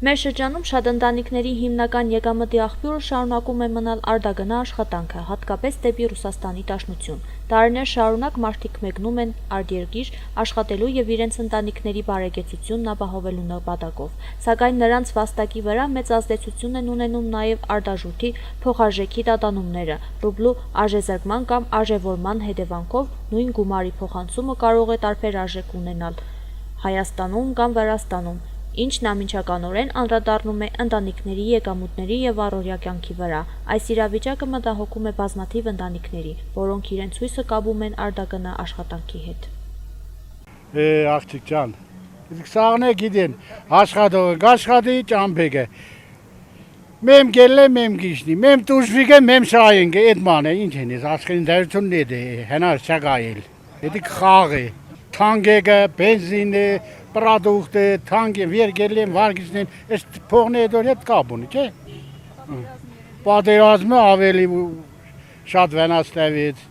Մեր շրջանում շատ ընտանիքների հիմնական եկամտի աղբյուրը շարունակում է մնալ արտագնա աշխատանքը, հատկապես դեպի Ռուսաստանի Դաշնություն։ Տարիներ շարունակ մարդիկ մեկնում են արտերկիր աշխատելու եւ իրենց ընտանիքների բարեկեցությունն ապահովելու նպատակով, սակայն նրանց վաստակի վրա մեծ ազդեցություն են ունենում նաեւ արտաժույթի փոխարժեքի տատանումները, ռուբլու արժեզրկման կամ արժևորման հետևանքով նույն գումարի փոխանցումը կարող է տարբեր արժեք ունենալ Հայաստանում կամ Վրաստանում, ինչն անմիջականորեն անդրադառնում է ընտանիքների եկամուտների եւ առօրյա կյանքի վրա։ Այս իրավիճակը մտահոգում է բազմաթիվ ընտանիքների, որոնք իրենց հույսը կապում են արտագնա աշխատանքի հետ։ Աղջիկ ջան, իսկ սաղն է գիտեն, աշխատի ճամփեգը։ Մեմ գելը մեմ գիշնի, մեմ տուժվիգը մեմ շայինգը, այդ ման է, ինչ են, աշխարհին դերությունն է, հենար չակայել։ Դա խաղ է, թանկեգը, բենզինը, պրոդուկտը, թանկը, վերգելեն, վարգիչնեն, այս փողն է դոր հետ կապ ունի, չէ։ Պատերազմը ավելի շատ վնաս տվեց։